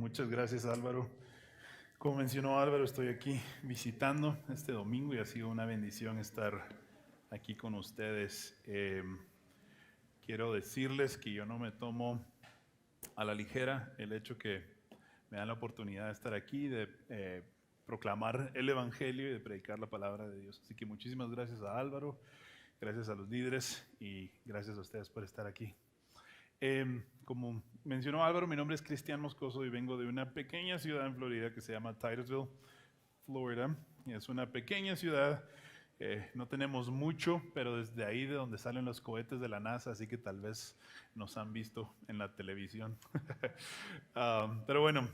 Muchas gracias, Álvaro. Como mencionó Álvaro, estoy aquí visitando este domingo y ha sido una bendición estar aquí con ustedes. Quiero decirles que yo no me tomo a la ligera el hecho que me dan la oportunidad de estar aquí, de proclamar el Evangelio y de predicar la palabra de Dios. Así que muchísimas gracias a Álvaro, gracias a los líderes y gracias a ustedes por estar aquí. Como mencionó Álvaro, mi nombre es Cristian Moscoso y vengo de una pequeña ciudad en Florida que se llama Titusville, Florida. Es una pequeña ciudad, no tenemos mucho, pero desde ahí de donde salen los cohetes de la NASA, así que tal vez nos han visto en la televisión. Pero bueno,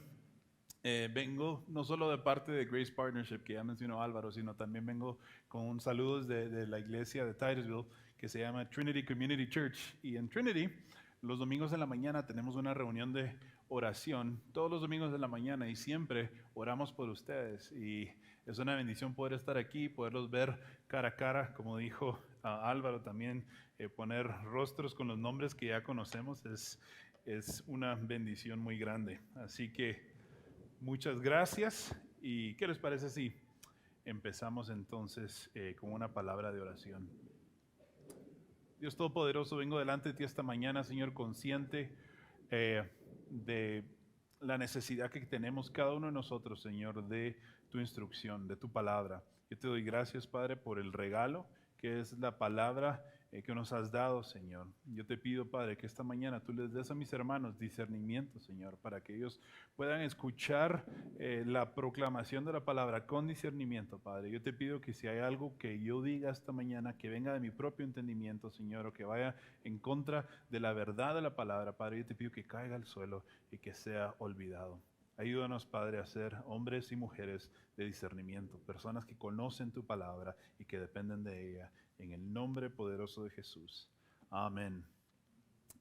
vengo no solo de parte de Grace Partnership, que ya mencionó Álvaro, sino también vengo con un saludo de la iglesia de Titusville, que se llama Trinity Community Church. Y en Trinity, los domingos en la mañana tenemos una reunión de oración, todos los domingos de la mañana, y siempre oramos por ustedes. Y es una bendición poder estar aquí, poderlos ver cara a cara, como dijo Álvaro también, poner rostros con los nombres que ya conocemos es una bendición muy grande. Así que muchas gracias. ¿Y qué les parece si empezamos entonces con una palabra de oración? Dios Todopoderoso, vengo delante de ti esta mañana, Señor, consciente de la necesidad que tenemos cada uno de nosotros, Señor, de tu instrucción, de tu palabra. Yo te doy gracias, Padre, por el regalo que es la palabra que nos has dado, Señor. Yo te pido, Padre, que esta mañana tú les des a mis hermanos discernimiento, Señor, para que ellos puedan escuchar la proclamación de la palabra con discernimiento, Padre. Yo te pido que si hay algo que yo diga esta mañana que venga de mi propio entendimiento, Señor, o que vaya en contra de la verdad de la palabra, Padre, yo te pido que caiga al suelo y que sea olvidado. Ayúdanos, Padre, a ser hombres y mujeres de discernimiento, personas que conocen tu palabra y que dependen de ella, en el nombre poderoso de Jesús. Amén.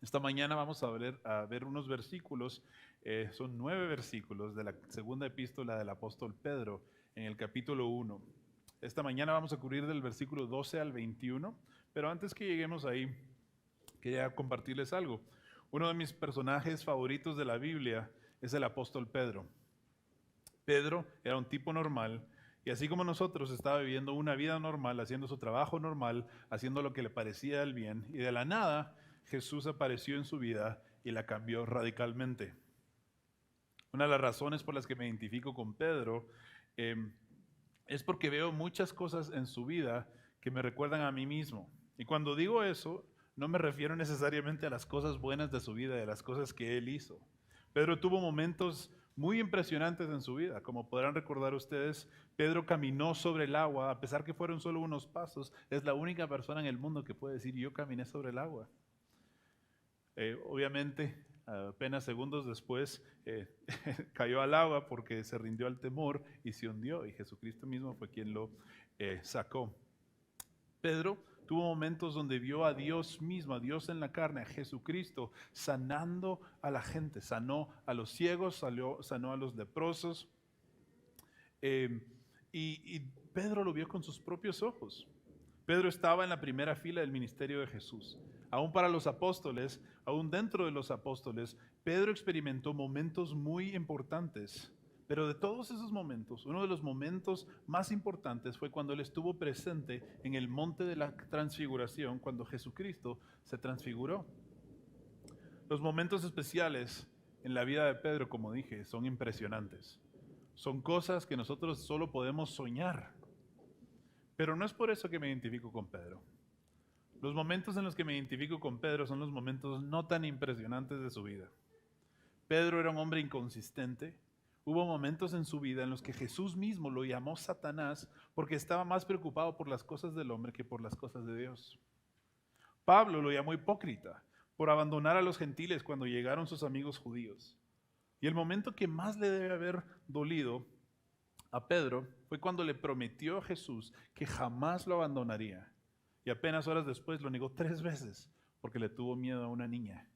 Esta mañana vamos a ver unos versículos, son 9 versículos de la segunda epístola del apóstol Pedro en el capítulo 1. Esta mañana vamos a cubrir del versículo 12 al 21, pero antes que lleguemos ahí, quería compartirles algo. Uno de mis personajes favoritos de la Biblia es el apóstol Pedro. Pedro era un tipo normal y así como nosotros estaba viviendo una vida normal, haciendo su trabajo normal, haciendo lo que le parecía el bien, y de la nada Jesús apareció en su vida y la cambió radicalmente. Una de las razones por las que me identifico con Pedro es porque veo muchas cosas en su vida que me recuerdan a mí mismo. Y cuando digo eso, no me refiero necesariamente a las cosas buenas de su vida, de las cosas que él hizo. Pedro tuvo momentos muy impresionantes en su vida. Como podrán recordar ustedes, Pedro caminó sobre el agua, a pesar que fueron solo unos pasos. Es la única persona en el mundo que puede decir, yo caminé sobre el agua. Obviamente, apenas segundos después, cayó al agua porque se rindió al temor y se hundió. Y Jesucristo mismo fue quien lo sacó. Pedro tuvo momentos donde vio a Dios mismo, a Dios en la carne, a Jesucristo, sanando a la gente. Sanó a los ciegos, sanó a los leprosos. Y Pedro lo vio con sus propios ojos. Pedro estaba en la primera fila del ministerio de Jesús. Aún para los apóstoles, aún dentro de los apóstoles, Pedro experimentó momentos muy importantes. Pero de todos esos momentos, uno de los momentos más importantes fue cuando él estuvo presente en el monte de la transfiguración, cuando Jesucristo se transfiguró. Los momentos especiales en la vida de Pedro, como dije, son impresionantes. Son cosas que nosotros solo podemos soñar. Pero no es por eso que me identifico con Pedro. Los momentos en los que me identifico con Pedro son los momentos no tan impresionantes de su vida. Pedro era un hombre inconsistente. Hubo momentos en su vida en los que Jesús mismo lo llamó Satanás porque estaba más preocupado por las cosas del hombre que por las cosas de Dios. Pablo lo llamó hipócrita por abandonar a los gentiles cuando llegaron sus amigos judíos. Y el momento que más le debe haber dolido a Pedro fue cuando le prometió a Jesús que jamás lo abandonaría. Y apenas horas después lo negó 3 veces porque le tuvo miedo a una niña.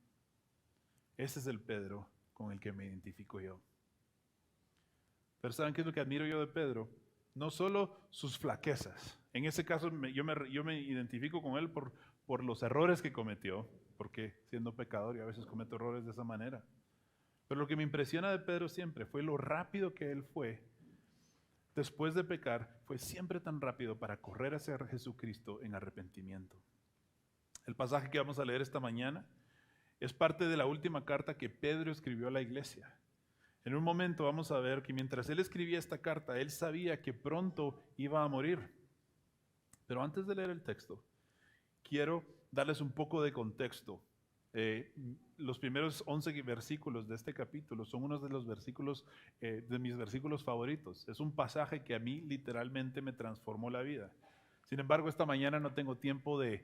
Ese es el Pedro con el que me identifico yo. Pero ¿saben qué es lo que admiro yo de Pedro? No solo sus flaquezas. En ese caso yo me identifico con él por los errores que cometió, porque siendo pecador yo a veces cometo errores de esa manera. Pero lo que me impresiona de Pedro siempre fue lo rápido que él fue. Después de pecar, fue siempre tan rápido para correr hacia Jesucristo en arrepentimiento. El pasaje que vamos a leer esta mañana es parte de la última carta que Pedro escribió a la iglesia. En un momento vamos a ver que mientras él escribía esta carta, él sabía que pronto iba a morir. Pero antes de leer el texto, quiero darles un poco de contexto. Los primeros 11 versículos de este capítulo son unos de los versículos, de mis versículos favoritos. Es un pasaje que a mí literalmente me transformó la vida. Sin embargo, esta mañana no tengo tiempo de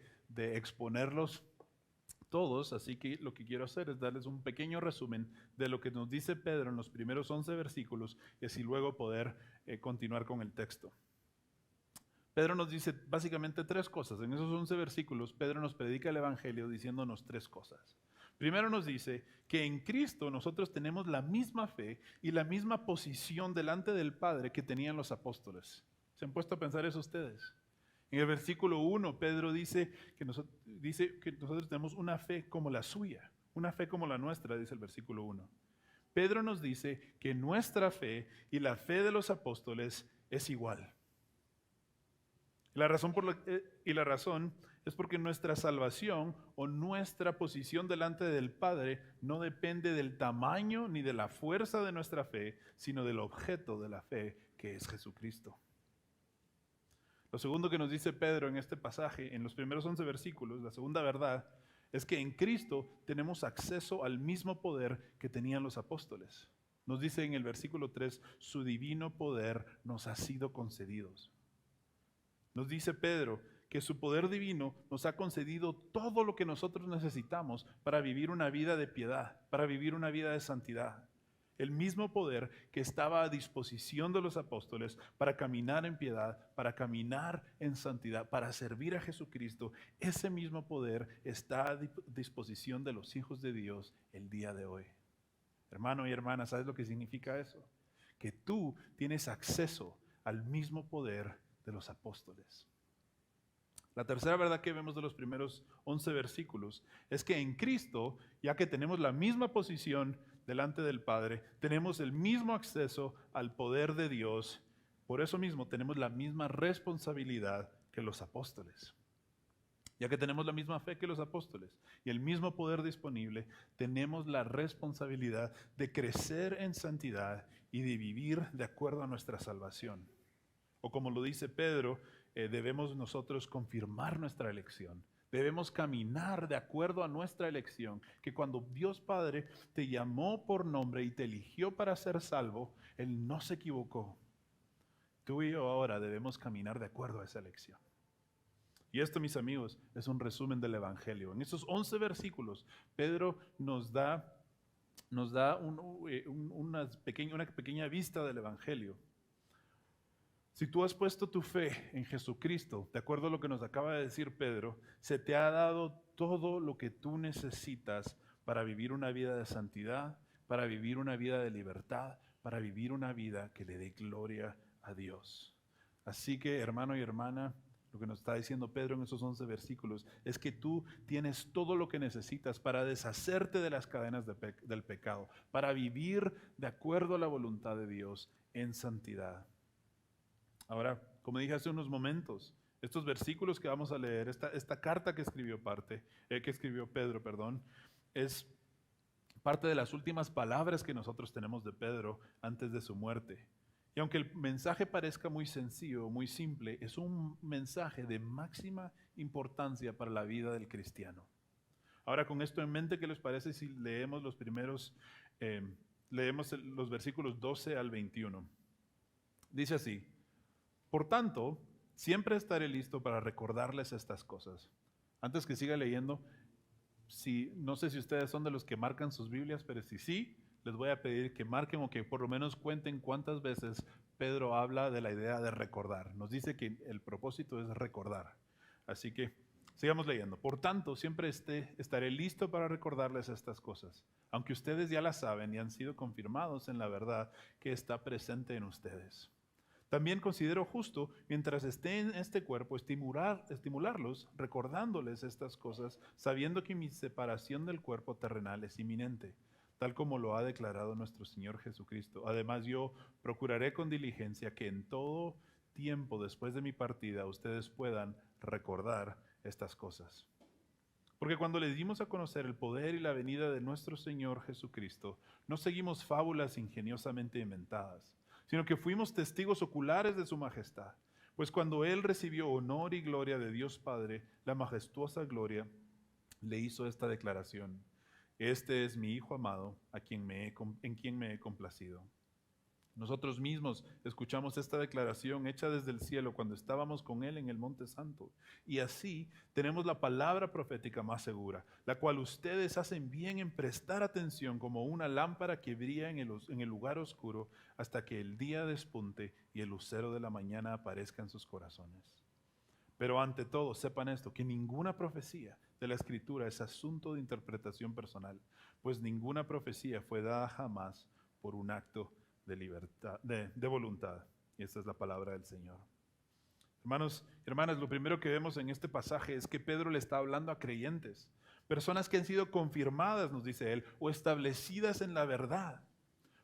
exponerlos todos, así que lo que quiero hacer es darles un pequeño resumen de lo que nos dice Pedro en los primeros 11 versículos y así luego poder continuar con el texto. Pedro nos dice básicamente tres cosas. En esos 11 versículos, Pedro nos predica el Evangelio diciéndonos tres cosas. Primero nos dice que en Cristo nosotros tenemos la misma fe y la misma posición delante del Padre que tenían los apóstoles. ¿Se han puesto a pensar eso ustedes? En el versículo 1, Pedro dice que nosotros tenemos una fe como la suya, una fe como la nuestra, dice el versículo 1. Pedro nos dice que nuestra fe y la fe de los apóstoles es igual. La razón es porque nuestra salvación o nuestra posición delante del Padre no depende del tamaño ni de la fuerza de nuestra fe, sino del objeto de la fe, que es Jesucristo. Lo segundo que nos dice Pedro en este pasaje, en los primeros 11 versículos, la segunda verdad, es que en Cristo tenemos acceso al mismo poder que tenían los apóstoles. Nos dice en el versículo 3, su divino poder nos ha sido concedido. Nos dice Pedro que su poder divino nos ha concedido todo lo que nosotros necesitamos para vivir una vida de piedad, para vivir una vida de santidad. El mismo poder que estaba a disposición de los apóstoles para caminar en piedad, para caminar en santidad, para servir a Jesucristo, ese mismo poder está a disposición de los hijos de Dios el día de hoy. Hermano y hermana, ¿sabes lo que significa eso? Que tú tienes acceso al mismo poder de los apóstoles. La tercera verdad que vemos de los primeros 11 versículos es que en Cristo, ya que tenemos la misma posición delante del Padre, tenemos el mismo acceso al poder de Dios, por eso mismo tenemos la misma responsabilidad que los apóstoles. Ya que tenemos la misma fe que los apóstoles y el mismo poder disponible, tenemos la responsabilidad de crecer en santidad y de vivir de acuerdo a nuestra salvación. O como lo dice Pedro, debemos nosotros confirmar nuestra elección. Debemos caminar de acuerdo a nuestra elección, que cuando Dios Padre te llamó por nombre y te eligió para ser salvo, Él no se equivocó. Tú y yo ahora debemos caminar de acuerdo a esa elección. Y esto, mis amigos, es un resumen del Evangelio. En esos 11 versículos, Pedro nos da una pequeña vista del Evangelio. Si tú has puesto tu fe en Jesucristo, de acuerdo a lo que nos acaba de decir Pedro, se te ha dado todo lo que tú necesitas para vivir una vida de santidad, para vivir una vida de libertad, para vivir una vida que le dé gloria a Dios. Así que, hermano y hermana, lo que nos está diciendo Pedro en esos 11 versículos es que tú tienes todo lo que necesitas para deshacerte de las cadenas del pecado, para vivir de acuerdo a la voluntad de Dios en santidad. Ahora, como dije hace unos momentos, estos versículos que vamos a leer, esta carta que escribió Pedro, es parte de las últimas palabras que nosotros tenemos de Pedro antes de su muerte. Y aunque el mensaje parezca muy sencillo, muy simple, es un mensaje de máxima importancia para la vida del cristiano. Ahora, con esto en mente, ¿qué les parece si leemos los versículos 12 al 21? Dice así: por tanto, siempre estaré listo para recordarles estas cosas. Antes que siga leyendo, no sé si ustedes son de los que marcan sus Biblias, pero si sí, les voy a pedir que marquen o que por lo menos cuenten cuántas veces Pedro habla de la idea de recordar. Nos dice que el propósito es recordar. Así que sigamos leyendo. Por tanto, siempre estaré listo para recordarles estas cosas, aunque ustedes ya las saben y han sido confirmados en la verdad que está presente en ustedes. También considero justo, mientras esté en este cuerpo, estimularlos, recordándoles estas cosas, sabiendo que mi separación del cuerpo terrenal es inminente. tal como lo ha declarado nuestro Señor Jesucristo. Además, yo procuraré con diligencia que en todo tiempo después de mi partida ustedes puedan recordar estas cosas. Porque cuando les dimos a conocer el poder y la venida de nuestro Señor Jesucristo, no seguimos fábulas ingeniosamente inventadas, sino que fuimos testigos oculares de su majestad. Pues cuando Él recibió honor y gloria de Dios Padre, la majestuosa gloria, le hizo esta declaración: Este es mi Hijo amado, en quien me he complacido. Nosotros mismos escuchamos esta declaración hecha desde el cielo cuando estábamos con Él en el Monte Santo. Y así tenemos la palabra profética más segura, la cual ustedes hacen bien en prestar atención como una lámpara que brilla en el lugar oscuro hasta que el día despunte y el lucero de la mañana aparezca en sus corazones. Pero ante todo, sepan esto, que ninguna profecía de la Escritura es asunto de interpretación personal, pues ninguna profecía fue dada jamás por un acto de libertad, de voluntad. Y esta es la palabra del Señor. Hermanos y hermanas, lo primero que vemos en este pasaje es que Pedro le está hablando a creyentes, personas que han sido confirmadas, nos dice él, o establecidas en la verdad.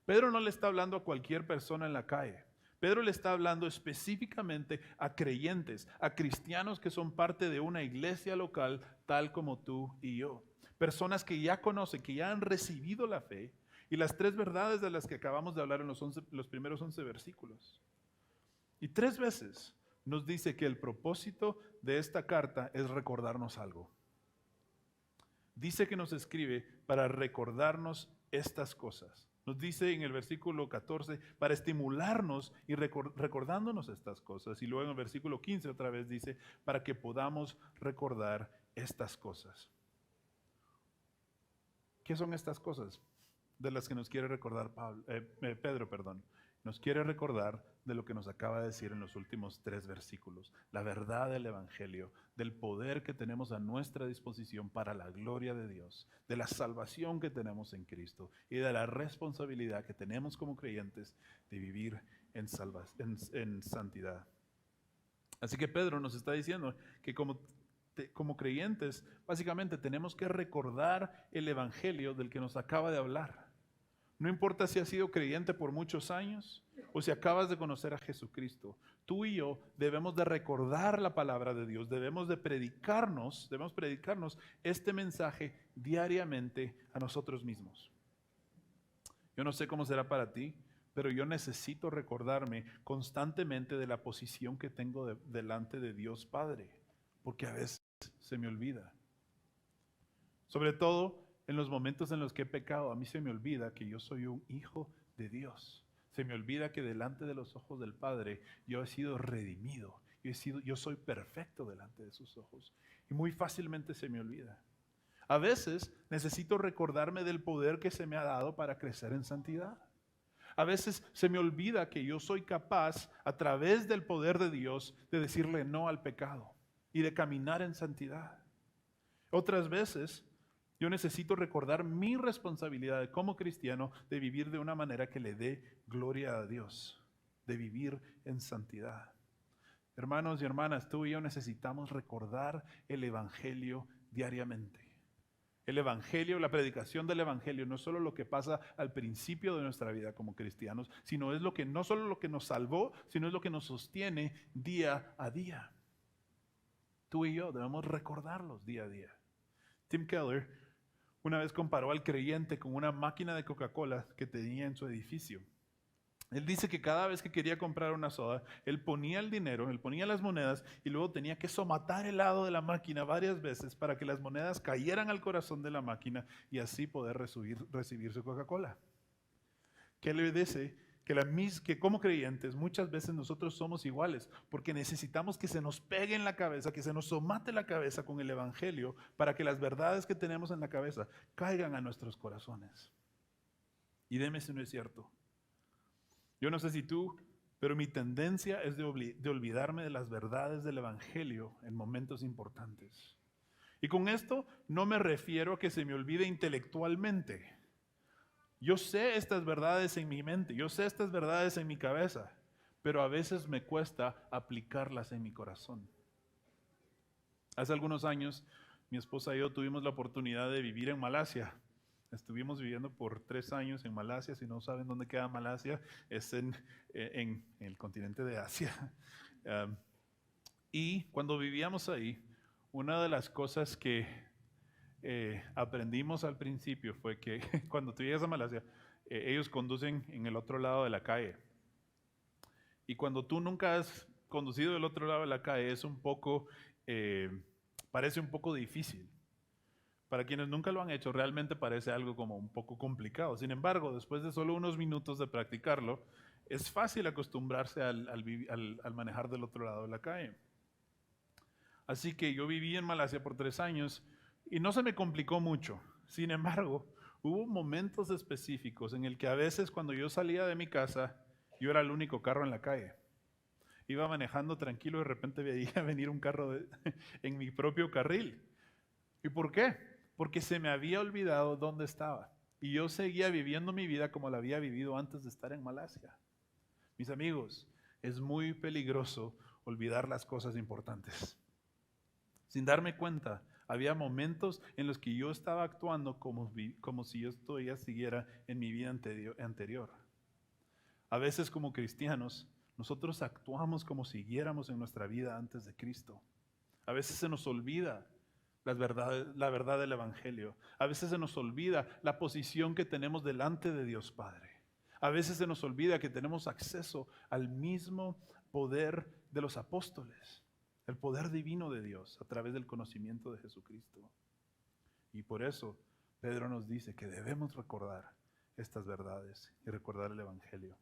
Pedro no le está hablando a cualquier persona en la calle. Pedro le está hablando específicamente a creyentes, a cristianos que son parte de una iglesia local tal como tú y yo. Personas que ya conocen, que ya han recibido la fe y las tres verdades de las que acabamos de hablar en los primeros 11 versículos. Y 3 veces nos dice que el propósito de esta carta es recordarnos algo. Dice que nos escribe para recordarnos estas cosas. Nos dice en el versículo 14, para estimularnos y recordándonos estas cosas. Y luego en el versículo 15 otra vez dice, para que podamos recordar estas cosas. ¿Qué son estas cosas de las que nos quiere recordar Pedro? Nos quiere recordar de lo que nos acaba de decir en los últimos 3 versículos. La verdad del Evangelio, del poder que tenemos a nuestra disposición para la gloria de Dios, de la salvación que tenemos en Cristo y de la responsabilidad que tenemos como creyentes de vivir en santidad. Así que Pedro nos está diciendo que como creyentes, básicamente tenemos que recordar el Evangelio del que nos acaba de hablar. No importa si has sido creyente por muchos años o si acabas de conocer a Jesucristo. Tú y yo debemos de recordar la palabra de Dios, debemos predicarnos este mensaje diariamente a nosotros mismos. Yo no sé cómo será para ti, pero yo necesito recordarme constantemente de la posición que tengo delante de Dios Padre, porque a veces se me olvida. Sobre todo en los momentos en los que he pecado, a mí se me olvida que yo soy un hijo de Dios. Se me olvida que delante de los ojos del Padre yo he sido redimido. Yo soy perfecto delante de sus ojos. Y muy fácilmente se me olvida. A veces necesito recordarme del poder que se me ha dado para crecer en santidad. A veces se me olvida que yo soy capaz, a través del poder de Dios, de decirle no al pecado y de caminar en santidad. Otras veces yo necesito recordar mi responsabilidad como cristiano de vivir de una manera que le dé gloria a Dios, de vivir en santidad. Hermanos y hermanas, tú y yo necesitamos recordar el Evangelio diariamente. El Evangelio, la predicación del Evangelio, no es solo lo que pasa al principio de nuestra vida como cristianos, sino es no solo lo que nos salvó, sino es lo que nos sostiene día a día. Tú y yo debemos recordarlos día a día. Tim Keller una vez comparó al creyente con una máquina de Coca-Cola que tenía en su edificio. Él dice que cada vez que quería comprar una soda, él ponía el dinero, él ponía las monedas y luego tenía que somatar el lado de la máquina varias veces para que las monedas cayeran al corazón de la máquina y así poder recibir su Coca-Cola. Que le dice que como creyentes muchas veces nosotros somos iguales porque necesitamos que se nos pegue en la cabeza, que se nos somate la cabeza con el Evangelio para que las verdades que tenemos en la cabeza caigan a nuestros corazones. Y dime si no es cierto. Yo no sé si tú, pero mi tendencia es de olvidarme de las verdades del Evangelio en momentos importantes. Y con esto no me refiero a que se me olvide intelectualmente. Yo sé estas verdades en mi mente, yo sé estas verdades en mi cabeza, pero a veces me cuesta aplicarlas en mi corazón. Hace algunos años, mi esposa y yo tuvimos la oportunidad de vivir en Malasia. Estuvimos viviendo por 3 años en Malasia. Si no saben dónde queda Malasia, es en el continente de Asia. Um, y cuando vivíamos ahí, una de las cosas que aprendimos al principio fue que cuando tú llegas a Malasia, ellos conducen en el otro lado de la calle. Y cuando tú nunca has conducido del otro lado de la calle, es un poco, parece un poco difícil. Para quienes nunca lo han hecho, realmente parece algo como un poco complicado. Sin embargo, después de solo unos minutos de practicarlo, es fácil acostumbrarse al manejar del otro lado de la calle. Así que yo viví en Malasia por 3 años y no se me complicó mucho. Sin embargo, hubo momentos específicos en el que a veces cuando yo salía de mi casa, yo era el único carro en la calle. Iba manejando tranquilo y de repente veía venir un carro en mi propio carril. ¿Y por qué? Porque se me había olvidado dónde estaba. Y yo seguía viviendo mi vida como la había vivido antes de estar en Malasia. Mis amigos, es muy peligroso olvidar las cosas importantes. Sin darme cuenta, había momentos en los que yo estaba actuando como si yo todavía siguiera en mi vida anterior. A veces como cristianos, nosotros actuamos como si siguiéramos en nuestra vida antes de Cristo. A veces se nos olvida la verdad del Evangelio. A veces se nos olvida la posición que tenemos delante de Dios Padre. A veces se nos olvida que tenemos acceso al mismo poder de los apóstoles, el poder divino de Dios a través del conocimiento de Jesucristo. Y por eso Pedro nos dice que debemos recordar estas verdades y recordar el Evangelio.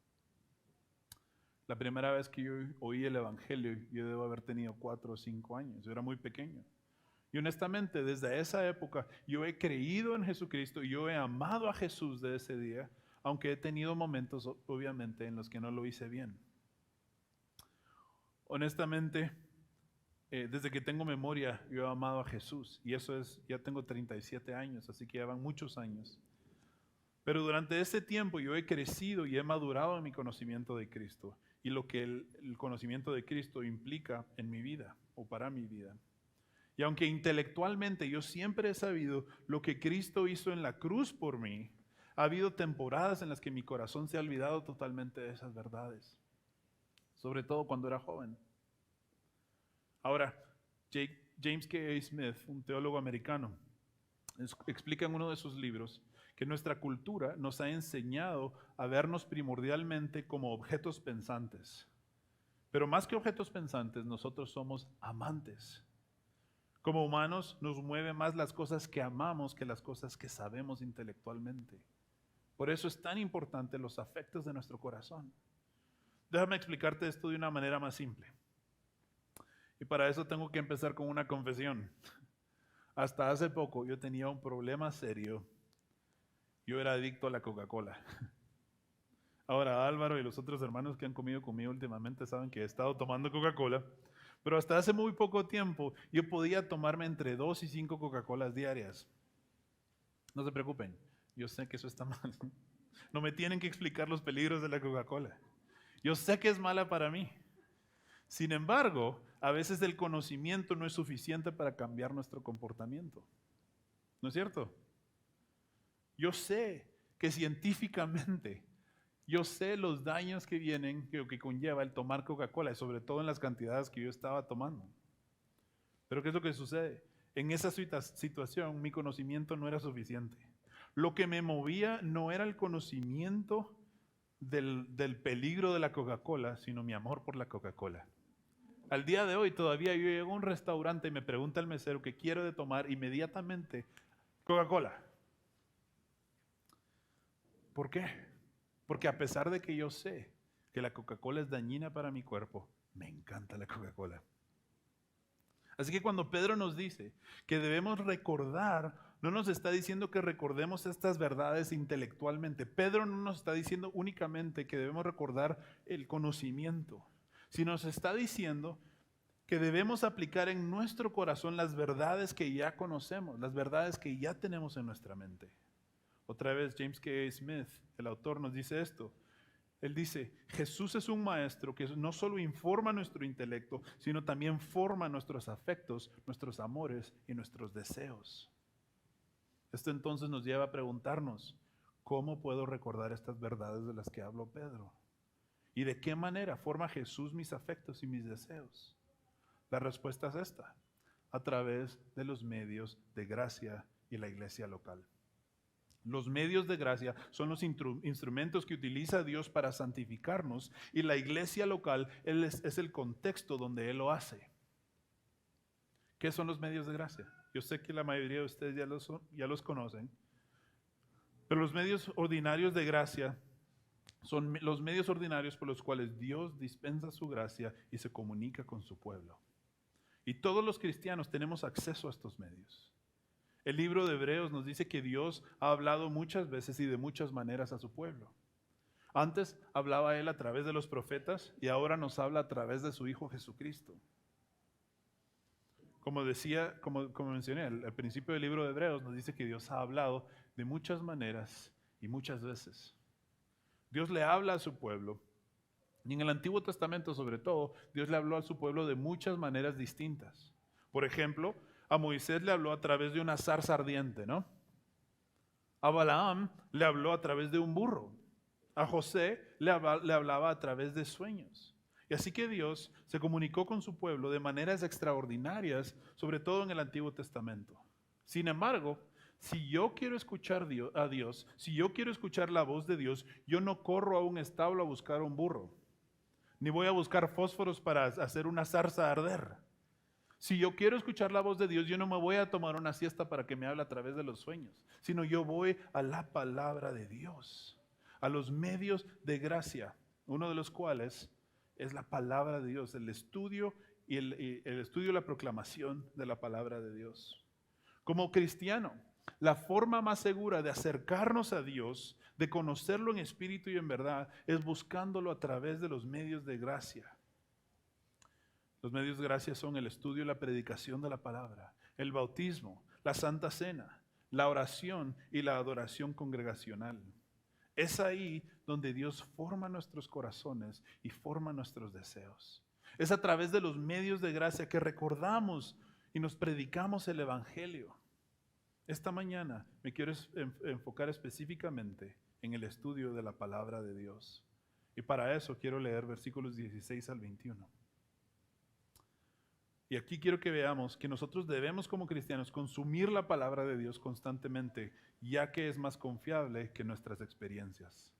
La primera vez que yo oí el Evangelio, yo debo haber tenido 4 o 5 años. Yo era muy pequeño. Y honestamente, desde esa época, yo he creído en Jesucristo y yo he amado a Jesús de ese día, aunque he tenido momentos, obviamente, en los que no lo hice bien. Honestamente, desde que tengo memoria, yo he amado a Jesús. Y eso es, ya tengo 37 años, así que ya van muchos años. Pero durante ese tiempo yo he crecido y he madurado en mi conocimiento de Cristo y lo que el conocimiento de Cristo implica en mi vida o para mi vida. Y aunque intelectualmente yo siempre he sabido lo que Cristo hizo en la cruz por mí, ha habido temporadas en las que mi corazón se ha olvidado totalmente de esas verdades, sobre todo cuando era joven. Ahora, James K. A. Smith, un teólogo americano, explica en uno de sus libros que nuestra cultura nos ha enseñado a vernos primordialmente como objetos pensantes. Pero más que objetos pensantes, nosotros somos amantes. Como humanos nos mueve más las cosas que amamos que las cosas que sabemos intelectualmente. Por eso es tan importante los afectos de nuestro corazón. Déjame explicarte esto de una manera más simple. Y para eso tengo que empezar con una confesión. Hasta hace poco yo tenía un problema serio. Yo era adicto a la Coca-Cola. Ahora Álvaro y los otros hermanos que han comido conmigo últimamente saben que he estado tomando Coca-Cola, pero hasta hace muy poco tiempo yo podía tomarme entre 2 y 5 Coca-Colas diarias. No se preocupen, yo sé que eso está mal. No me tienen que explicar los peligros de la Coca-Cola. Yo sé que es mala para mí. Sin embargo, a veces el conocimiento no es suficiente para cambiar nuestro comportamiento. ¿No es cierto? Yo sé que científicamente, yo sé los daños que vienen, que conlleva el tomar Coca-Cola, y sobre todo en las cantidades que yo estaba tomando. Pero ¿qué es lo que sucede? En esa situación mi conocimiento no era suficiente. Lo que me movía no era el conocimiento del peligro de la Coca-Cola, sino mi amor por la Coca-Cola. Al día de hoy todavía yo llego a un restaurante y me pregunta el mesero qué quiero de tomar, inmediatamente Coca-Cola. ¿Por qué? Porque a pesar de que yo sé que la Coca-Cola es dañina para mi cuerpo, me encanta la Coca-Cola. Así que cuando Pedro nos dice que debemos recordar, no nos está diciendo que recordemos estas verdades intelectualmente. Pedro no nos está diciendo únicamente que debemos recordar el conocimiento, sino nos está diciendo que debemos aplicar en nuestro corazón las verdades que ya conocemos, las verdades que ya tenemos en nuestra mente. Otra vez James K. A. Smith, el autor, nos dice esto. Él dice, Jesús es un maestro que no solo informa nuestro intelecto, sino también forma nuestros afectos, nuestros amores y nuestros deseos. Esto entonces nos lleva a preguntarnos, ¿cómo puedo recordar estas verdades de las que habló Pedro? ¿Y de qué manera forma Jesús mis afectos y mis deseos? La respuesta es esta: a través de los medios de gracia y la iglesia local. Los medios de gracia son los instrumentos que utiliza Dios para santificarnos, y la iglesia local es el contexto donde Él lo hace. ¿Qué son los medios de gracia? Yo sé que la mayoría de ustedes ya los conocen, pero los medios ordinarios de gracia son los medios ordinarios por los cuales Dios dispensa su gracia y se comunica con su pueblo. Y todos los cristianos tenemos acceso a estos medios. El libro de Hebreos nos dice que Dios ha hablado muchas veces y de muchas maneras a su pueblo. Antes hablaba Él a través de los profetas y ahora nos habla a través de su Hijo Jesucristo. Como decía, como mencioné al principio del libro de Hebreos, nos dice que Dios ha hablado de muchas maneras y muchas veces. Dios le habla a su pueblo, y en el Antiguo Testamento sobre todo, Dios le habló a su pueblo de muchas maneras distintas. Por ejemplo, a Moisés le habló a través de una zarza ardiente, ¿no? A Balaam le habló a través de un burro. A José le hablaba a través de sueños. Y así que Dios se comunicó con su pueblo de maneras extraordinarias, sobre todo en el Antiguo Testamento. Sin embargo, si yo quiero escuchar a Dios, si yo quiero escuchar la voz de Dios, yo no corro a un establo a buscar un burro, ni voy a buscar fósforos para hacer una zarza arder. Si yo quiero escuchar la voz de Dios, yo no me voy a tomar una siesta para que me hable a través de los sueños, sino yo voy a la palabra de Dios, a los medios de gracia, uno de los cuales es la palabra de Dios, el estudio y el estudio y la proclamación de la palabra de Dios. Como cristiano, la forma más segura de acercarnos a Dios, de conocerlo en espíritu y en verdad, es buscándolo a través de los medios de gracia. Los medios de gracia son el estudio y la predicación de la palabra, el bautismo, la Santa Cena, la oración y la adoración congregacional. Es ahí donde Dios forma nuestros corazones y forma nuestros deseos. Es a través de los medios de gracia que recordamos y nos predicamos el Evangelio. Esta mañana me quiero enfocar específicamente en el estudio de la palabra de Dios. Y para eso quiero leer versículos 16 al 21. Y aquí quiero que veamos que nosotros debemos como cristianos consumir la palabra de Dios constantemente, ya que es más confiable que nuestras experiencias.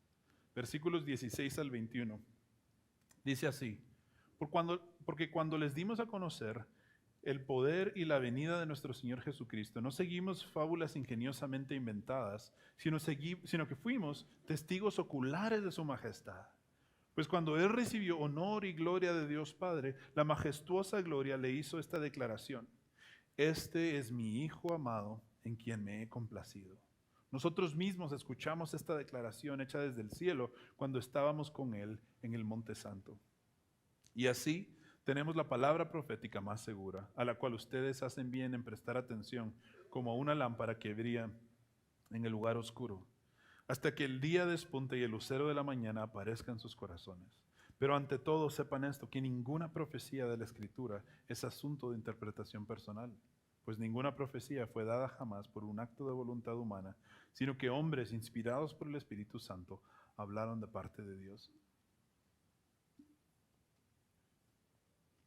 Versículos 16 al 21. Dice así: porque cuando les dimos a conocer el poder y la venida de nuestro Señor Jesucristo, no seguimos fábulas ingeniosamente inventadas, sino que fuimos testigos oculares de su majestad. Pues cuando Él recibió honor y gloria de Dios Padre, la majestuosa gloria le hizo esta declaración: este es mi Hijo amado, en quien me he complacido. Nosotros mismos escuchamos esta declaración hecha desde el cielo cuando estábamos con Él en el Monte Santo. Y así tenemos la palabra profética más segura, a la cual ustedes hacen bien en prestar atención, como una lámpara que brilla en el lugar oscuro, hasta que el día despunte y el lucero de la mañana aparezca en sus corazones. Pero ante todo sepan esto, que ninguna profecía de la Escritura es asunto de interpretación personal, pues ninguna profecía fue dada jamás por un acto de voluntad humana, sino que hombres inspirados por el Espíritu Santo hablaron de parte de Dios.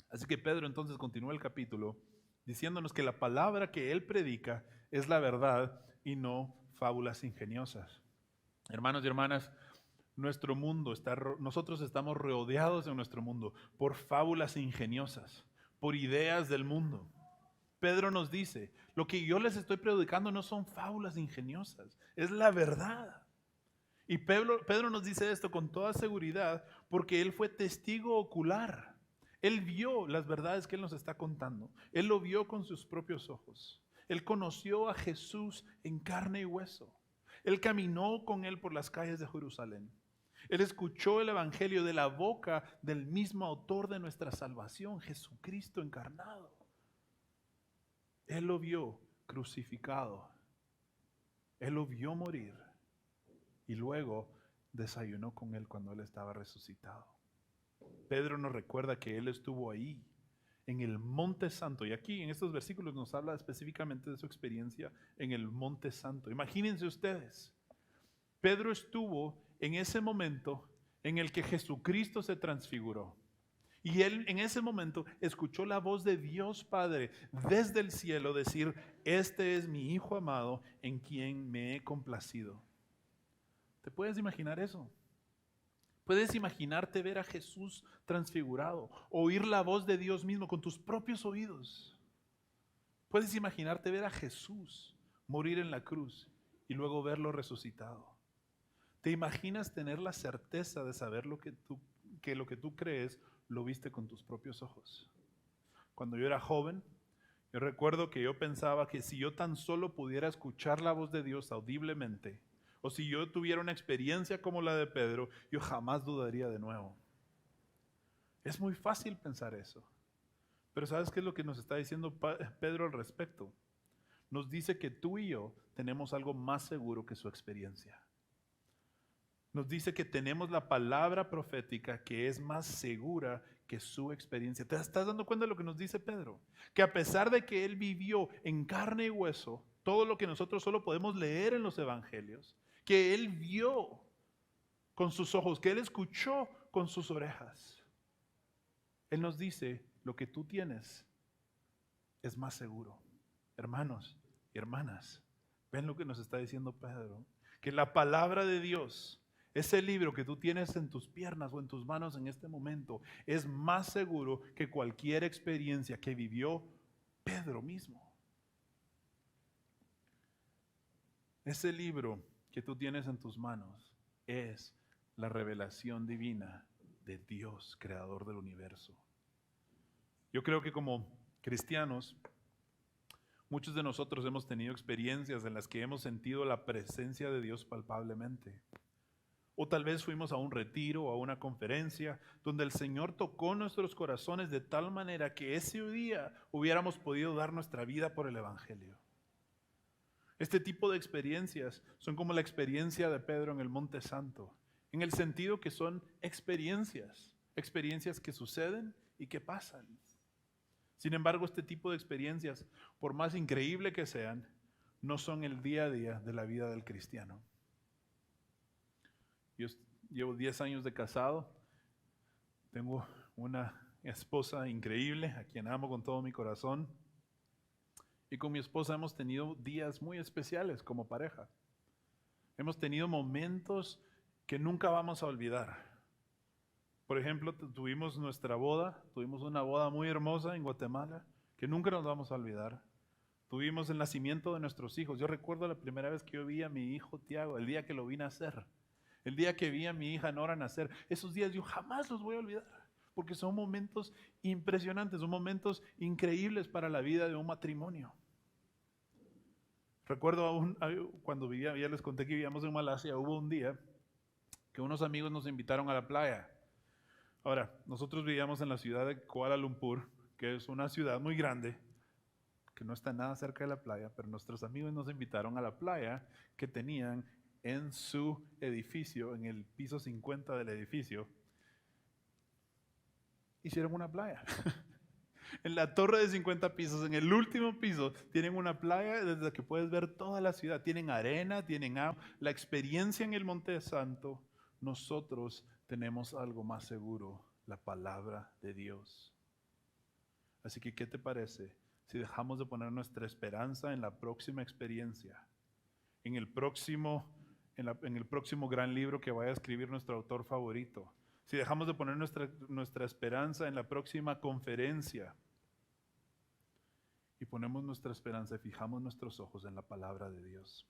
Así que Pedro entonces continúa el capítulo diciéndonos que la palabra que él predica es la verdad y no fábulas ingeniosas. Hermanos y hermanas, nosotros estamos rodeados en nuestro mundo por fábulas ingeniosas, por ideas del mundo. Pedro nos dice, lo que yo les estoy predicando no son fábulas ingeniosas, es la verdad. Y Pedro nos dice esto con toda seguridad porque él fue testigo ocular. Él vio las verdades que él nos está contando. Él lo vio con sus propios ojos. Él conoció a Jesús en carne y hueso. Él caminó con él por las calles de Jerusalén. Él escuchó el evangelio de la boca del mismo autor de nuestra salvación, Jesucristo encarnado. Él lo vio crucificado. Él lo vio morir. Y luego desayunó con él cuando él estaba resucitado. Pedro nos recuerda que él estuvo ahí. en el Monte Santo. Y aquí en estos versículos nos habla específicamente de su experiencia en el Monte Santo. Imagínense ustedes, Pedro estuvo en ese momento en el que Jesucristo se transfiguró. Y él en ese momento escuchó la voz de Dios Padre desde el cielo decir: este es mi Hijo amado en quien me he complacido. ¿Te puedes imaginar eso? ¿Puedes imaginarte ver a Jesús transfigurado? Oír la voz de Dios mismo con tus propios oídos. ¿Puedes imaginarte ver a Jesús morir en la cruz y luego verlo resucitado? ¿Te imaginas tener la certeza de saber que lo que tú crees lo viste con tus propios ojos? Cuando yo era joven, yo recuerdo que yo pensaba que si yo tan solo pudiera escuchar la voz de Dios audiblemente, o si yo tuviera una experiencia como la de Pedro, yo jamás dudaría de nuevo. Es muy fácil pensar eso. Pero ¿sabes qué es lo que nos está diciendo Pedro al respecto? Nos dice que tú y yo tenemos algo más seguro que su experiencia. Nos dice que tenemos la palabra profética que es más segura que su experiencia. ¿Te estás dando cuenta de lo que nos dice Pedro? Que a pesar de que él vivió en carne y hueso todo lo que nosotros solo podemos leer en los evangelios, que él vio con sus ojos, que él escuchó con sus orejas, él nos dice: lo que tú tienes es más seguro. Hermanos y hermanas, ¿ven lo que nos está diciendo Pedro? Que la palabra de Dios, ese libro que tú tienes en tus piernas o en tus manos en este momento, es más seguro que cualquier experiencia que vivió Pedro mismo. Ese libro que tú tienes en tus manos es la revelación divina de Dios, creador del universo. Yo creo que como cristianos, muchos de nosotros hemos tenido experiencias en las que hemos sentido la presencia de Dios palpablemente. O tal vez fuimos a un retiro o a una conferencia donde el Señor tocó nuestros corazones de tal manera que ese día hubiéramos podido dar nuestra vida por el Evangelio. Este tipo de experiencias son como la experiencia de Pedro en el Monte Santo, en el sentido que son experiencias que suceden y que pasan. Sin embargo, este tipo de experiencias, por más increíble que sean, no son el día a día de la vida del cristiano. Yo llevo 10 años de casado, tengo una esposa increíble a quien amo con todo mi corazón, y con mi esposa hemos tenido días muy especiales como pareja. Hemos tenido momentos que nunca vamos a olvidar. Por ejemplo, tuvimos una boda muy hermosa en Guatemala que nunca nos vamos a olvidar. Tuvimos el nacimiento de nuestros hijos. Yo recuerdo la primera vez que yo vi a mi hijo Tiago, el día que lo vi nacer, el día que vi a mi hija Nora nacer. Esos días yo jamás los voy a olvidar, porque son momentos impresionantes, son momentos increíbles para la vida de un matrimonio. Recuerdo cuando vivía, ya les conté que vivíamos en Malasia, hubo un día que unos amigos nos invitaron a la playa. Ahora, nosotros vivíamos en la ciudad de Kuala Lumpur, que es una ciudad muy grande, que no está nada cerca de la playa, pero nuestros amigos nos invitaron a la playa que tenían en su edificio, en el piso 50 del edificio. Hicieron una playa. En la torre de 50 pisos, en el último piso, tienen una playa desde la que puedes ver toda la ciudad. Tienen arena, tienen agua. La experiencia en el Monte Santo, nosotros tenemos algo más seguro: la palabra de Dios. Así que, ¿qué te parece si dejamos de poner nuestra esperanza en la próxima experiencia, en el próximo gran libro que vaya a escribir nuestro autor favorito? Si dejamos de poner nuestra esperanza en la próxima conferencia y ponemos nuestra esperanza y fijamos nuestros ojos en la palabra de Dios.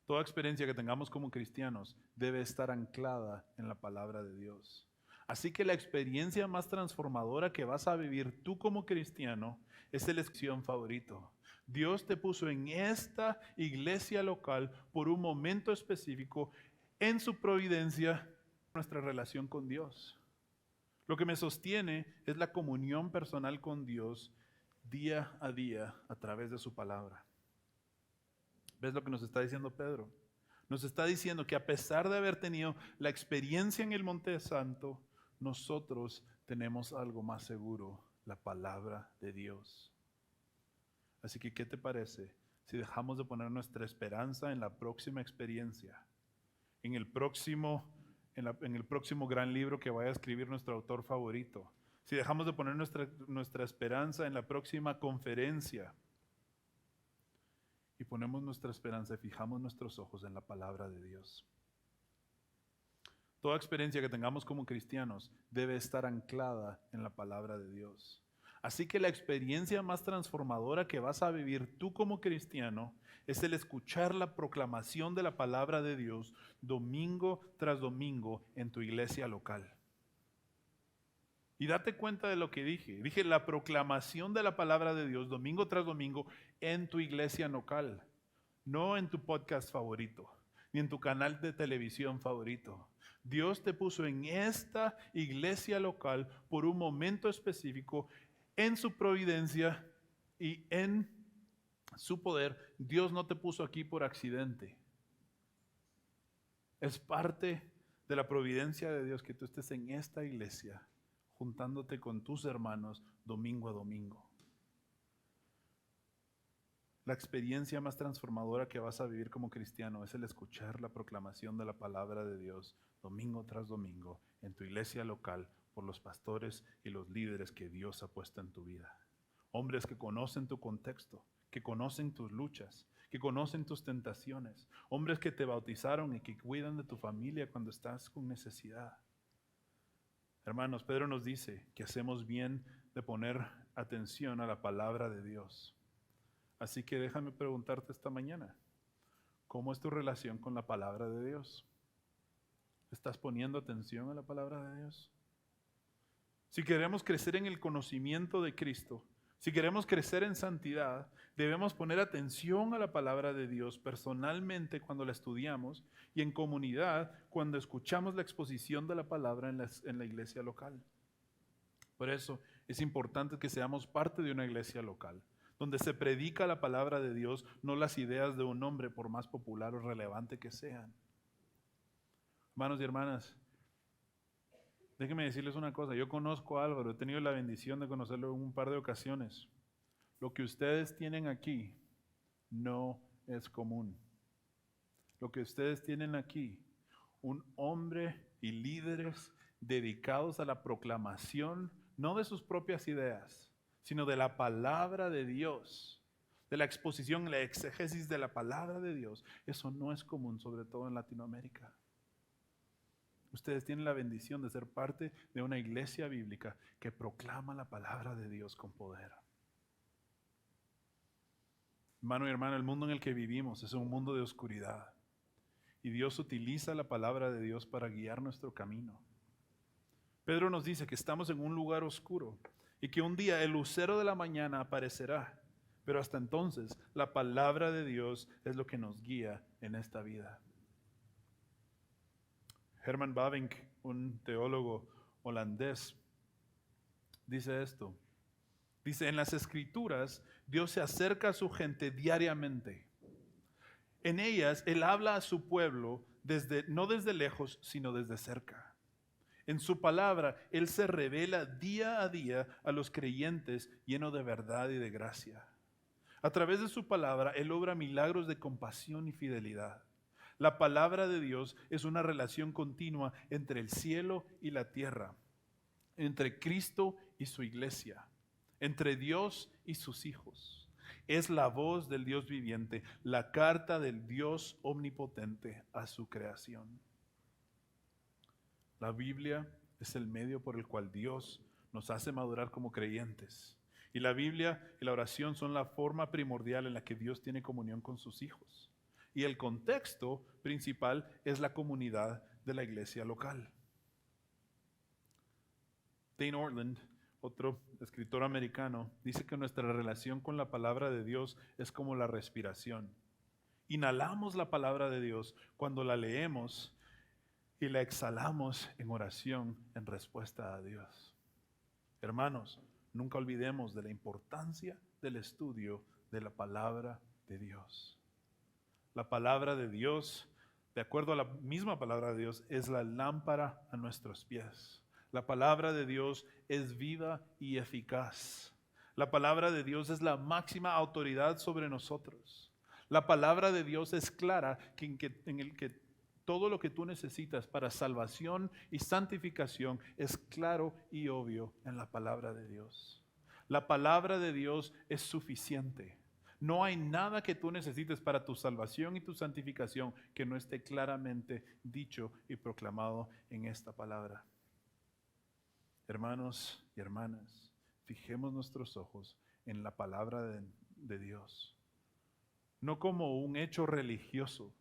Toda experiencia que tengamos como cristianos debe estar anclada en la palabra de Dios. Así que la experiencia más transformadora que vas a vivir tú como cristiano es la elección favorito. Dios te puso en esta iglesia local por un momento específico en su providencia, nuestra relación con Dios. Lo que me sostiene es la comunión personal con Dios día a día a través de su palabra. ¿Ves lo que nos está diciendo Pedro? Nos está diciendo que a pesar de haber tenido la experiencia en el Monte Santo, nosotros tenemos algo más seguro, la palabra de Dios. Así que, ¿qué te parece si dejamos de poner nuestra esperanza en la próxima experiencia, en el próximo gran libro que vaya a escribir nuestro autor favorito? Si dejamos de poner nuestra esperanza en la próxima conferencia y ponemos nuestra esperanza y fijamos nuestros ojos en la palabra de Dios. Toda experiencia que tengamos como cristianos debe estar anclada en la palabra de Dios. Así que la experiencia más transformadora que vas a vivir tú como cristiano es el escuchar la proclamación de la palabra de Dios domingo tras domingo en tu iglesia local. Y date cuenta de lo que dije. Dije la proclamación de la palabra de Dios domingo tras domingo en tu iglesia local, no en tu podcast favorito, ni en tu canal de televisión favorito. Dios te puso en esta iglesia local por un momento específico, en su providencia y en su poder. Dios no te puso aquí por accidente. Es parte de la providencia de Dios que tú estés en esta iglesia, juntándote con tus hermanos domingo a domingo. La experiencia más transformadora que vas a vivir como cristiano es el escuchar la proclamación de la palabra de Dios domingo tras domingo en tu iglesia local por los pastores y los líderes que Dios ha puesto en tu vida. Hombres que conocen tu contexto, que conocen tus luchas, que conocen tus tentaciones. Hombres que te bautizaron y que cuidan de tu familia cuando estás con necesidad. Hermanos, Pedro nos dice que hacemos bien de poner atención a la palabra de Dios. Así que déjame preguntarte esta mañana, ¿cómo es tu relación con la palabra de Dios? ¿Estás poniendo atención a la palabra de Dios? Si queremos crecer en el conocimiento de Cristo, si queremos crecer en santidad, debemos poner atención a la palabra de Dios personalmente cuando la estudiamos y en comunidad cuando escuchamos la exposición de la palabra en la iglesia local. Por eso es importante que seamos parte de una iglesia local, donde se predica la palabra de Dios, no las ideas de un hombre, por más popular o relevante que sean. Hermanos y hermanas, déjenme decirles una cosa. Yo conozco a Álvaro, he tenido la bendición de conocerlo en un par de ocasiones. Lo que ustedes tienen aquí no es común. Lo que ustedes tienen aquí, un hombre y líderes dedicados a la proclamación, no de sus propias ideas, sino de la palabra de Dios, de la exposición, la exégesis de la palabra de Dios. Eso no es común, sobre todo en Latinoamérica. Ustedes tienen la bendición de ser parte de una iglesia bíblica que proclama la palabra de Dios con poder. Hermano y hermana, el mundo en el que vivimos es un mundo de oscuridad. Y Dios utiliza la palabra de Dios para guiar nuestro camino. Pedro nos dice que estamos en un lugar oscuro y que un día el lucero de la mañana aparecerá. Pero hasta entonces, la palabra de Dios es lo que nos guía en esta vida. Herman Bavinck, un teólogo holandés, dice esto. Dice, en las Escrituras, Dios se acerca a su gente diariamente. En ellas, Él habla a su pueblo no desde lejos, sino desde cerca. En su palabra, Él se revela día a día a los creyentes lleno de verdad y de gracia. A través de su palabra, Él obra milagros de compasión y fidelidad. La palabra de Dios es una relación continua entre el cielo y la tierra, entre Cristo y su iglesia, entre Dios y sus hijos. Es la voz del Dios viviente, la carta del Dios omnipotente a su creación. La Biblia es el medio por el cual Dios nos hace madurar como creyentes. Y la Biblia y la oración son la forma primordial en la que Dios tiene comunión con sus hijos. Y el contexto principal es la comunidad de la iglesia local. Dane Ortlund, otro escritor americano, dice que nuestra relación con la palabra de Dios es como la respiración. Inhalamos la palabra de Dios cuando la leemos y la exhalamos en oración en respuesta a Dios. Hermanos, nunca olvidemos de la importancia del estudio de la palabra de Dios. La palabra de Dios, de acuerdo a la misma palabra de Dios, es la lámpara a nuestros pies, La palabra de Dios es viva y eficaz. La palabra de Dios es la máxima autoridad sobre nosotros. La palabra de Dios es clara en el que todo lo que tú necesitas para salvación y santificación es claro y obvio en la palabra de Dios. La palabra de Dios es suficiente. No hay nada que tú necesites para tu salvación y tu santificación que no esté claramente dicho y proclamado en esta palabra. Hermanos y hermanas, fijemos nuestros ojos en la palabra de Dios. No como un hecho religioso,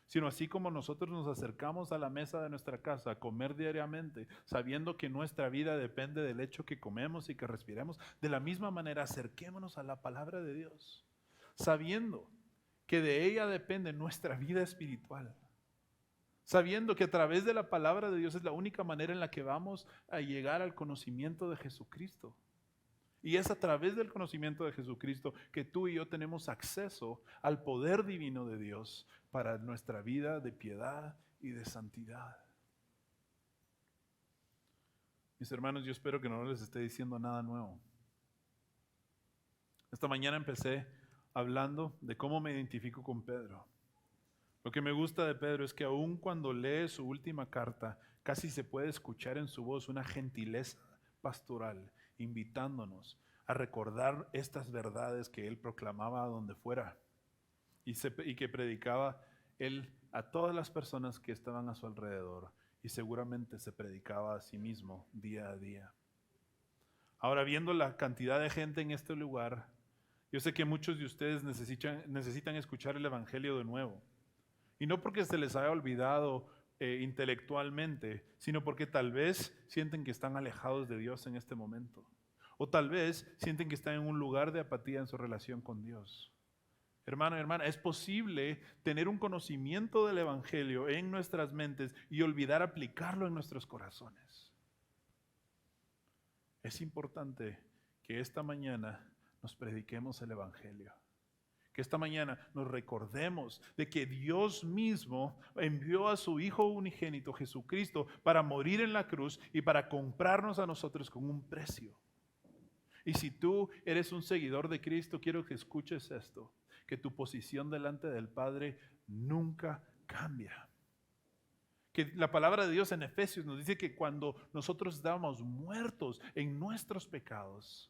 sino así como nosotros nos acercamos a la mesa de nuestra casa a comer diariamente, sabiendo que nuestra vida depende del hecho que comemos y que respiremos, de la misma manera acerquémonos a la palabra de Dios, sabiendo que de ella depende nuestra vida espiritual, sabiendo que a través de la palabra de Dios es la única manera en la que vamos a llegar al conocimiento de Jesucristo. Y es a través del conocimiento de Jesucristo que tú y yo tenemos acceso al poder divino de Dios para nuestra vida de piedad y de santidad. Mis hermanos, yo espero que no les esté diciendo nada nuevo. Esta mañana empecé hablando de cómo me identifico con Pedro. Lo que me gusta de Pedro es que aun cuando lee su última carta, casi se puede escuchar en su voz una gentileza pastoral, invitándonos a recordar estas verdades que él proclamaba a donde fuera y que predicaba él a todas las personas que estaban a su alrededor, y seguramente se predicaba a sí mismo día a día. Ahora, viendo la cantidad de gente en este lugar, yo sé que muchos de ustedes necesitan escuchar el Evangelio de nuevo. Y no porque se les haya olvidado intelectualmente, sino porque tal vez sienten que están alejados de Dios en este momento. O tal vez sienten que están en un lugar de apatía en su relación con Dios. Hermano y hermana, es posible tener un conocimiento del Evangelio en nuestras mentes y olvidar aplicarlo en nuestros corazones. Es importante que esta mañana nos prediquemos el Evangelio. Que esta mañana nos recordemos de que Dios mismo envió a su Hijo unigénito, Jesucristo, para morir en la cruz y para comprarnos a nosotros con un precio. Y si tú eres un seguidor de Cristo, quiero que escuches esto, que tu posición delante del Padre nunca cambia. Que la palabra de Dios en Efesios nos dice que cuando nosotros estábamos muertos en nuestros pecados,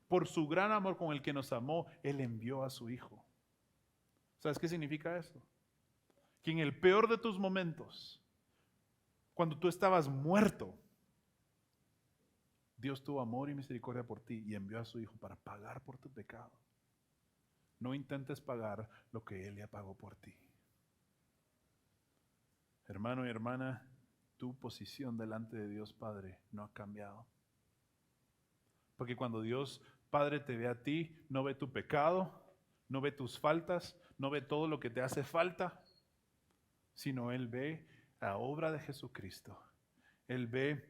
por su gran amor con el que nos amó, Él envió a su Hijo. ¿Sabes qué significa eso? Que en el peor de tus momentos, cuando tú estabas muerto, Dios tuvo amor y misericordia por ti y envió a su Hijo para pagar por tu pecado. No intentes pagar lo que Él ya pagó por ti. Hermano y hermana, tu posición delante de Dios Padre no ha cambiado. Porque cuando Dios Padre te ve a ti, no ve tu pecado, no ve tus faltas, no ve todo lo que te hace falta, sino Él ve la obra de Jesucristo. Él ve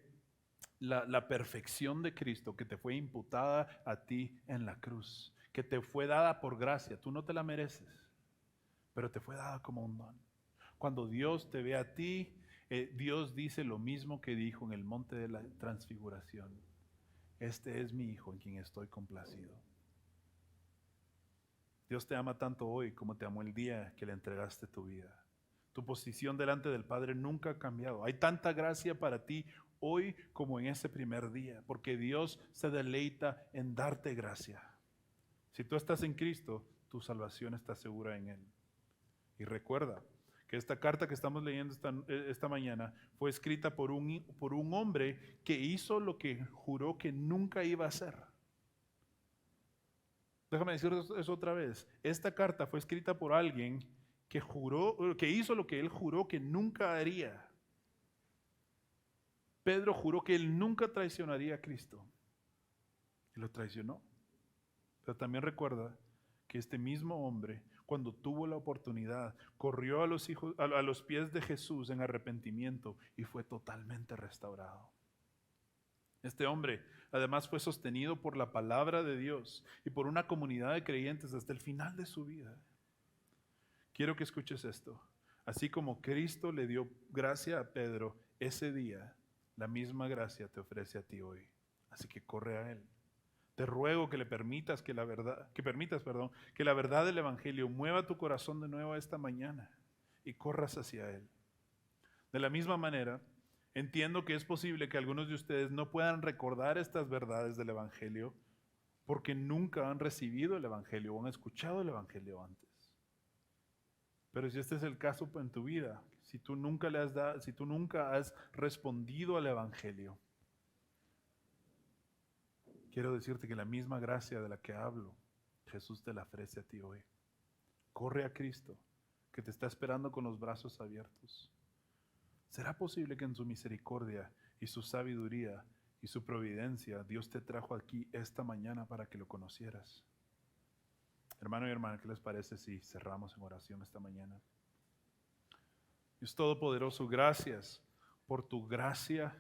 la perfección de Cristo que te fue imputada a ti en la cruz, que te fue dada por gracia. Tú no te la mereces, pero te fue dada como un don. Cuando Dios te ve a ti, Dios dice lo mismo que dijo en el monte de la transfiguración. Este es mi Hijo en quien estoy complacido. Dios te ama tanto hoy como te amó el día que le entregaste tu vida. Tu posición delante del Padre nunca ha cambiado. Hay tanta gracia para ti hoy como en ese primer día, porque Dios se deleita en darte gracia. Si tú estás en Cristo, tu salvación está segura en Él. Y recuerda que esta carta que estamos leyendo esta mañana fue escrita por un hombre que hizo lo que juró que nunca iba a hacer. Déjame decir eso otra vez. Esta carta fue escrita por alguien que hizo lo que él juró que nunca haría. Pedro juró que él nunca traicionaría a Cristo. Y lo traicionó. Pero también recuerda que este mismo hombre, cuando tuvo la oportunidad, corrió a los pies de Jesús en arrepentimiento y fue totalmente restaurado. Este hombre además fue sostenido por la palabra de Dios y por una comunidad de creyentes hasta el final de su vida. Quiero que escuches esto. Así como Cristo le dio gracia a Pedro ese día, La misma gracia te ofrece a ti hoy. Así que corre a Él. Te ruego que le permitas que la verdad, que la verdad del Evangelio mueva tu corazón de nuevo esta mañana y corras hacia Él. De la misma manera, entiendo que es posible que algunos de ustedes no puedan recordar estas verdades del Evangelio porque nunca han recibido el Evangelio o han escuchado el Evangelio antes. Pero si este es el caso en tu vida, si tú nunca has respondido al Evangelio, quiero decirte que la misma gracia de la que hablo, Jesús te la ofrece a ti hoy. Corre a Cristo, que te está esperando con los brazos abiertos. ¿Será posible que en su misericordia y su sabiduría y su providencia Dios te trajo aquí esta mañana para que lo conocieras? Hermano y hermana, ¿qué les parece si cerramos en oración esta mañana? Dios Todopoderoso, gracias por tu gracia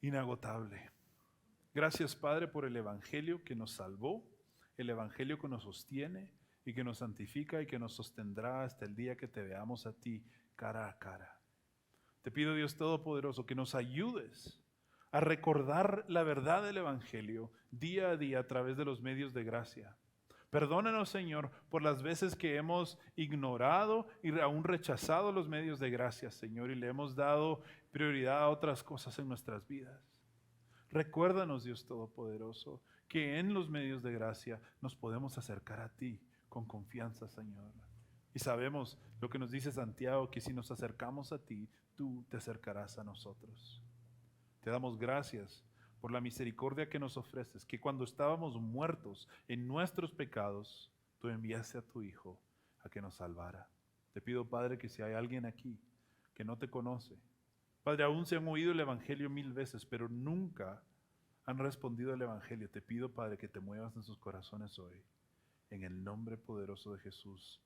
inagotable. Gracias, Padre, por el Evangelio que nos salvó, el Evangelio que nos sostiene y que nos santifica y que nos sostendrá hasta el día que te veamos a ti cara a cara. Te pido, Dios Todopoderoso, que nos ayudes a recordar la verdad del Evangelio día a día a través de los medios de gracia. Perdónanos, Señor, por las veces que hemos ignorado y aún rechazado los medios de gracia, Señor, y le hemos dado prioridad a otras cosas en nuestras vidas. Recuérdanos, Dios Todopoderoso, que en los medios de gracia nos podemos acercar a ti con confianza, Señor. Y sabemos lo que nos dice Santiago, que si nos acercamos a ti, tú te acercarás a nosotros. Te damos gracias por la misericordia que nos ofreces, que cuando estábamos muertos en nuestros pecados, tú enviaste a tu Hijo a que nos salvara. Te pido, Padre, que si hay alguien aquí que no te conoce, Padre, aún se han oído el Evangelio 1000 veces, pero nunca han respondido al Evangelio. Te pido, Padre, que te muevas en sus corazones hoy. En el nombre poderoso de Jesús.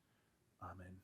Amén.